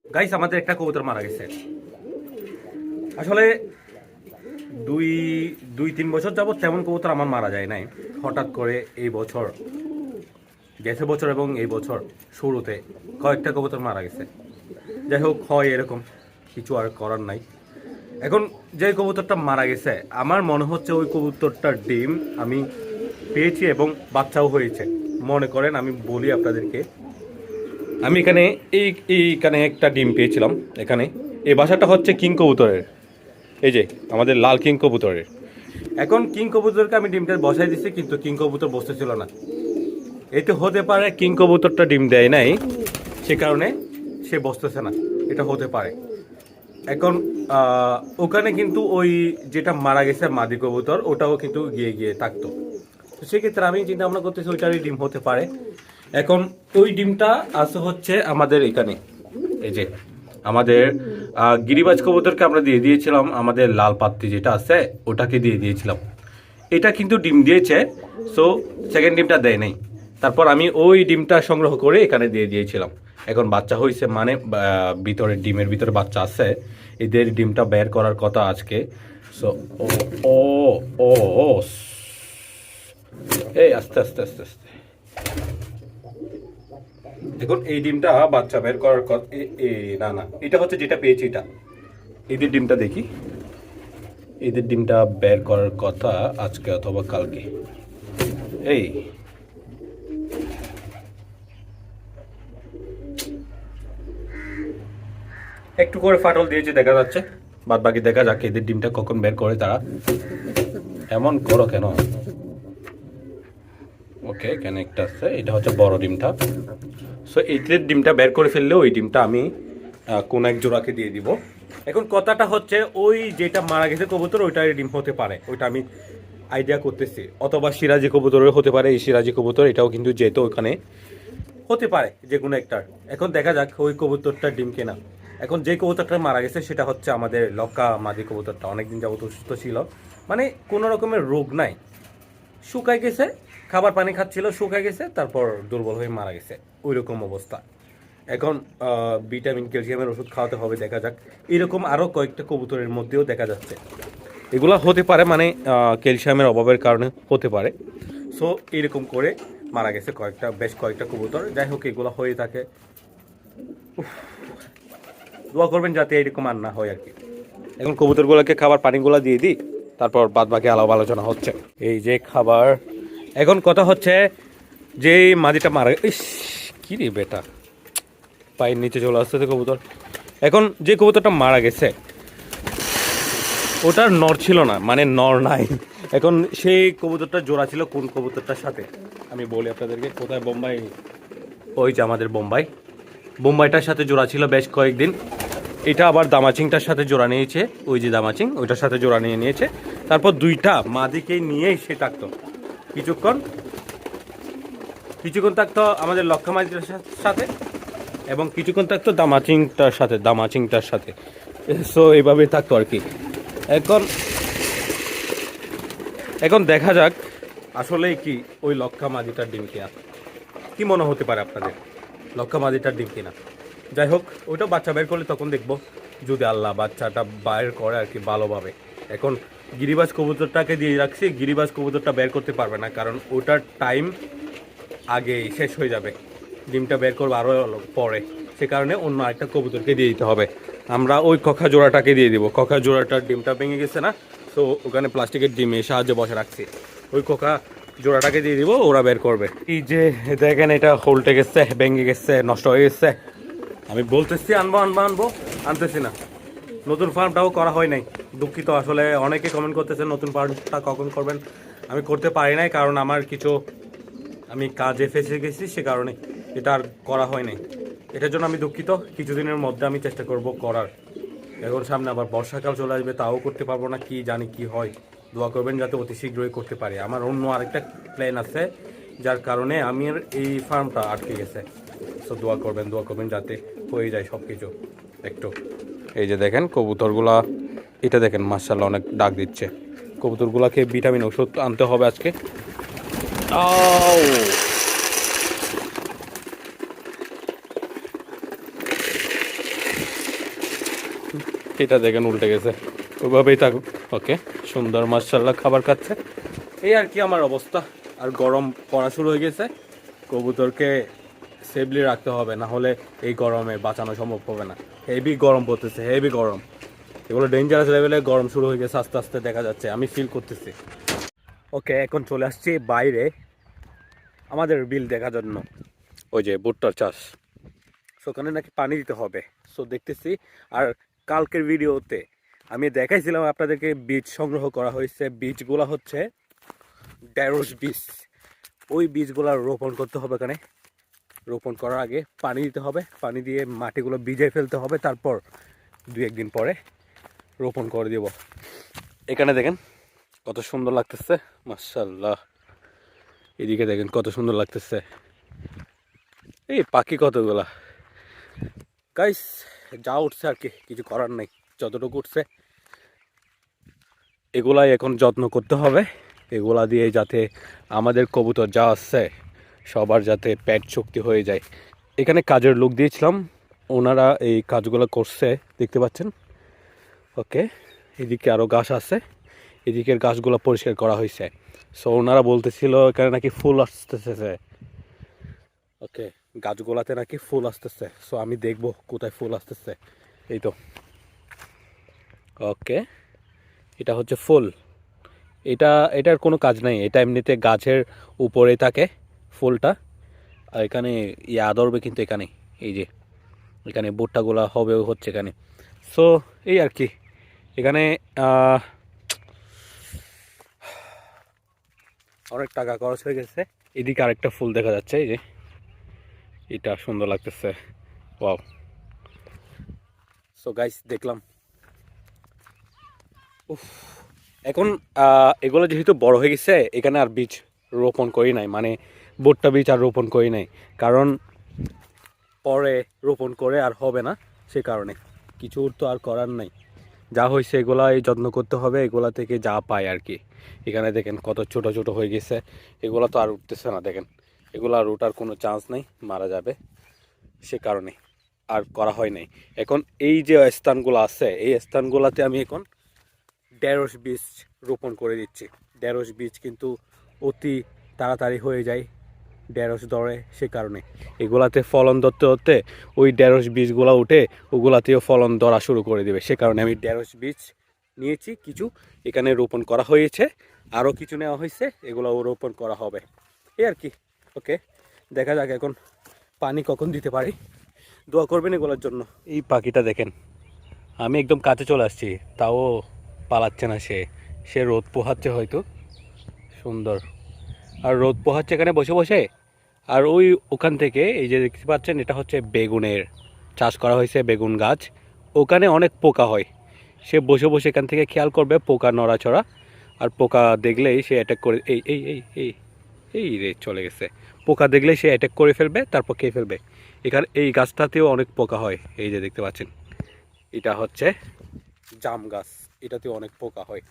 Guys আমাদের একটা কবুতর মারা গেছে। আসলে দুই দুই তিন বছর যাবত তেমন কবুতর আমার মারা যায় নাই। হঠাৎ করে এই বছর, গেছে বছর এবং এই বছর শুরুতে কয়েকটা কবুতর মারা গেছে। যাই হোক, হয় এরকম, কিছু আর করার নাই। এখন যে কবুতরটা মারা গেছে, আমার মনে হচ্ছে ওই কবুতরটার ডিম আমি পেয়েছি এবং বাচ্চাও হয়েছে। মনে করেন, আমি বলি আপনাদেরকে, আমি এইখানে একটা ডিম পেয়েছিলাম। এখানে এই বাসাটা হচ্ছে কিং কবুতরের, এই যে আমাদের লাল কিং কবুতরের। এখন কিং কবুতরকে আমি ডিমটা বসাই দিচ্ছি, কিন্তু কিং কবুতর বসতেছিল না। এই তো হতে পারে কিং কবুতরটা ডিম দেয় নাই, সে কারণে সে বসতেছে না, এটা হতে পারে। এখন ওখানে কিন্তু ওই যেটা মারা গেছে মাদি কবুতর, ওটাও কিন্তু গিয়ে গিয়ে থাকতো। তো সেক্ষেত্রে আমি চিন্তা ভাবনা করতেছি ওইটারই ডিম হতে পারে। এখন ওই ডিমটা আছে হচ্ছে আমাদের এখানে, এই যে আমাদের গিরিবাজ কবুতরকে আমরা দিয়ে দিয়েছিলাম, আমাদের লাল পাত্তি যেটা আছে ওটাকে দিয়ে দিয়েছিলাম। এটা কিন্তু ডিম দিয়েছে, সো সেকেন্ড ডিমটা দেয় নাই। তারপর আমি ওই ডিমটা সংগ্রহ করে এখানে দিয়ে দিয়েছিলাম। এখন বাচ্চা হয়েছে, মানে ভিতরে ডিমের ভিতরে বাচ্চা আছে। এদের ডিমটা বের করার কথা আজকে। সো ও ও ও ও এই আস্তে আস্তে আস্তে আস্তে দেখুন, এই ডিমটা বাচ্চা বের করার কথা। না না, এটা হচ্ছে যেটা পেয়েছি এটা। এদের ডিমটা দেখি, এদের ডিমটা বের করার কথা আজকে অথবা কালকে। এই একটু করে ফাটল দিয়েছে, দেখা যাচ্ছে। বাদ বাকি দেখা যাক এদের ডিমটা কখন বের করে তারা। এমন করো কেন? ওকে, এখানে একটা আছে, এটা হচ্ছে বড় ডিমটা। সো এইদের ডিমটা বের করে ফেললে ওই ডিমটা আমি কোন এক জোড়াকে দিয়ে দিব। এখন কথাটা হচ্ছে, ওই যেটা মারা গেছে কবুতর ওইটার ডিম হতে পারে, ওইটা আমি আইডিয়া করতেছি। অথবা সিরাজি কবুতরের হতে পারে, এই সিরাজি কবুতর এটাও কিন্তু যেহেতু ওখানে হতে পারে যে কোনো একটার। এখন দেখা যাক ওই কবুতরটার ডিম কেনা। এখন যে কবুতরটা মারা গেছে সেটা হচ্ছে আমাদের লক্কা মাদি কবুতরটা। অনেকদিন যাবত অসুস্থ ছিল, মানে কোনো রকমের রোগ নাই, শুকায় গেছে, খাবার পানি খাচ্ছিল, শুকায় গেছে, তারপর দুর্বল হয়ে মারা গেছে, ওই রকম অবস্থা। এখন ভিটামিন ক্যালসিয়ামের ওষুধ খাওয়াতে হবে, দেখা যাক। এরকম আরও কয়েকটা কবুতরের মধ্যেও দেখা যাচ্ছে। এগুলা হতে পারে, মানে ক্যালসিয়ামের অভাবের কারণে হতে পারে। সো এরকম করে মারা গেছে বেশ কয়েকটা কবুতর। যাই হোক, এগুলো হয়ে থাকে। দোয়া করবেন যাতে এরকম আর না হয় আর কি। এখন কবুতরগুলোকে খাবার পানিগুলো দিয়ে দিই, তারপর বাদ বাকি আলোচনা হচ্ছে। এই যে খাবার, এখন কথা হচ্ছে যে মাদিটা মারা, ইস কি রে বেটা, পায়ের নিচে চলে আসতেছে কবুতর। এখন যে কবুতরটা মারা গেছে ওটার নর ছিল না, মানে নর নাই। এখন সেই কবুতরটা জোড়া ছিল কোন কবুতরটার সাথে আমি বলি আপনাদেরকে। কোথায়? বোম্বাই। ওই যে আমাদের বোম্বাইটার সাথে জোড়া ছিল বেশ কয়েকদিন। এটা আবার দামাচিংটার সাথে জোড়া নিয়েছে, ওই যে দামাচিং ওইটার সাথে জোড়া নিয়ে নিয়েছে। তারপর দুইটা মাদিকেই নিয়েই সে থাকতো কিছুক্ষণ থাকতো আমাদের লক্ষা মাদিটার সাথে, এবং কিছুক্ষণ থাকতো দামাচিংটার সাথে। সো এইভাবেই থাকতো আর কি। এখন দেখা যাক আসলেই কি ওই লক্ষা মাদিটার ডিম কিনা। কি মনে হতে পারে আপনাদের, লক্ষা মাদিটার ডিম কিনা? যাই হোক, ওইটা বাচ্চা বের করলে তখন দেখবো, যদি আল্লাহ বাচ্চাটা বাইর করে আর কি ভালোভাবে। এখন গিরিবাজ কবুতরটাকে দিয়ে রাখছি, গিরিবাজ কবুতরটা বের করতে পারবে না, কারণ ওটার টাইম আগেই শেষ হয়ে যাবে। ডিমটা বের করবো আরও পরে, সে কারণে অন্য আরেকটা কবুতরকে দিয়ে দিতে হবে। আমরা ওই কখা জোড়াটাকে দিয়ে দিব। কখা জোড়াটার ডিমটা ভেঙে গেছে না, তো ওখানে প্লাস্টিকের ডিমের সাহায্যে বসে রাখছি। ওই কখা জোড়াটাকে দিয়ে দিব, ওরা বের করবে। এই যে দেখেন, এটা হোল্টে গেছে, ভেঙে গেছে, নষ্ট হয়ে গেছে। আমি বলতেছি আনবো, আনতেছি না। নতুন ফার্মটাও করা হয় নাই, দুঃখিত। আসলে অনেকে কমেন্ট করতেছেন নতুন ফার্মটা কখন করবেন। আমি করতে পারি নাই, কারণ আমি কাজে ফেসে গেছি, সে কারণে এটা আর করা হয় নাই। এটার জন্য আমি দুঃখিত। কিছুদিনের মধ্যে আমি চেষ্টা করব করার। এখন সামনে আবার বর্ষাকাল চলে আসবে, তাও করতে পারবো না, কি জানি কি হয়। দোয়া করবেন যাতে অতি শীঘ্রই করতে পারি। আমার অন্য আরেকটা প্ল্যান আছে, যার কারণে আমার এই ফার্মটা আটকে গেছে। সো দোয়া করবেন যাতে হয়ে যায় সব কিছু একটু। এই যে দেখেন কবুতরগুলা, এটা দেখেন মাশাআল্লাহ অনেক ডাক দিচ্ছে। কবুতরগুলাকে ভিটামিন ওষুধ আনতে হবে আজকে। এটা দেখেন উল্টে গেছে, ওইভাবেই থাকুক। ওকে, সুন্দর মাশাআল্লাহ খাবার খাচ্ছে। এই আর কি আমার অবস্থা। আর গরম পড়া শুরু হয়ে গেছে, কবুতরকে সেফলি রাখতে হবে, না হলে এই গরমে বাঁচানো সম্ভব হবে না। হেভি গরম পড়তেছে, হেভি গরম, এগুলো ডেঞ্জারাস লেভেলে গরম শুরু হয়ে গেছে আস্তে আস্তে, দেখা যাচ্ছে, আমি ফিল করতেছি। ওকে, এখন চলে আসছি বাইরে আমাদের বিল দেখার জন্য, ওই যে ভুট্টার চাষ, সো ওখানে নাকি পানি দিতে হবে। সো দেখতেছি। আর কালকের ভিডিওতে আমি দেখাইছিলাম আপনাদেরকে বীজ সংগ্রহ করা হয়েছে, বীজগুলো হচ্ছে ঢেঁড়স বীজ। ওই বীজগুলো রোপণ করতে হবে এখানে। রোপণ করার আগে পানি দিতে হবে, পানি দিয়ে মাটিগুলো ভিজিয়ে ফেলতে হবে, তারপর 2-1 দিন পরে রোপণ করে দেব। এখানে দেখেন কত সুন্দর লাগতেছে, মাশাআল্লাহ। এদিকে দেখেন কত সুন্দর লাগতেছে, এই পাখি কতগুলা। গাইস, যা উঠছে আর কি, কিছু করার নেই, যতটুকু উঠছে এগুলাই এখন যত্ন করতে হবে। এগুলা দিয়ে যাতে আমাদের কবুতর যা আসছে সবার যাতে পেট শক্তি হয়ে যায়। এখানে কাজের লোক দিয়েছিলাম, ওনারা এই কাজগুলো করছে, দেখতে পাচ্ছেন। ওকে, এদিকে আরও গাছ আছে, এদিকের গাছগুলো পরিষ্কার করা হয়েছে। সো ওনারা বলতেছিল এখানে নাকি ফুল আসতেছে। ওকে, গাছগুলাতে নাকি ফুল আসতেছে। সো আমি দেখবো কোথায় ফুল আসতেছে। এই তো, ওকে, এটা হচ্ছে ফুল। এটার কোনো কাজ নাই, এটা এমনিতে গাছের উপরে থাকে ফুলটা। আর এখানে ধরবে কিন্তু এখানে, এই যে এখানে ভুট্টাগুলা হবে হচ্ছে এখানে। সো এই আর কি, এখানে অনেক টাকা খরচ হয়ে গেছে। এদিকে আরেকটা ফুল দেখা যাচ্ছে, এই যে এটা সুন্দর লাগতেছে, ওয়াও। সো গাইস, দেখলাম। উফ, এখন এগুলো যেহেতু বড় হয়ে গেছে, এখানে আর বীজ রোপণ করি নাই, মানে ভুট্টা বীজ আর রোপণ করি নাই, কারণ পরে রোপণ করে আর হবে না, সে কারণে কিছু তো আর করার নাই। যা হয়েছে এগুলাই যত্ন করতে হবে, এগুলা থেকে যা পায় আর কি। এখানে দেখেন কত ছোট ছোট হয়ে গেছে, এগুলো তো আর উঠতেছে না, দেখেন এগুলো আর উঠার কোনো চান্স নেই, মারা যাবে, সে কারণে আর করা হয় নাই। এখন এই যে স্থানগুলো আছে, এই স্থানগুলোতে আমি এখন ঢেঁড়স বীজ রোপণ করে দিচ্ছি। ঢেঁড়স বীজ কিন্তু অতি তাড়াতাড়ি হয়ে যায়, ঢেঁড়স ধরে, সে কারণে এগুলাতে ফলন ধরতে ধরতে ওই ঢেঁড়স বীজগুলো উঠে ওগুলাতেও ফলন ধরা শুরু করে দেবে, সে কারণে আমি ঢেঁড়স বীজ নিয়েছি কিছু, এখানে রোপণ করা হয়েছে, আরও কিছু নেওয়া হয়েছে, এগুলোও রোপণ করা হবে, এই আর কি। ওকে, দেখা যাক এখন পানি কখন দিতে পারি, দোয়া করবেন এগুলোর জন্য। এই পাখিটা দেখেন, আমি একদম কাছে চলে আসছি, তাও পালাচ্ছে না, সে রোদ পোহাচ্ছে হয়তো, সুন্দর। আর রোদ পোহাচ্ছে এখানে বসে বসে। আর ওখান থেকে এই যে দেখতে পাচ্ছেন, এটা হচ্ছে বেগুনের চাষ করা হয়েছে, বেগুন গাছ। ওখানে অনেক পোকা হয়, সে বসে বসে এখান থেকে খেয়াল করবে পোকা নড়াচড়া, আর পোকা দেখলেই সে অ্যাটাক করে, এই এই এই এই এই রে চলে গেছে। পোকা দেখলেই সে অ্যাটাক করে ফেলবে, তারপর খেয়ে ফেলবে। এখানে এই গাছটাতেও অনেক পোকা হয়, এই যে দেখতে পাচ্ছেন, এটা হচ্ছে জাম গাছ, এটাতেও অনেক পোকা হয়।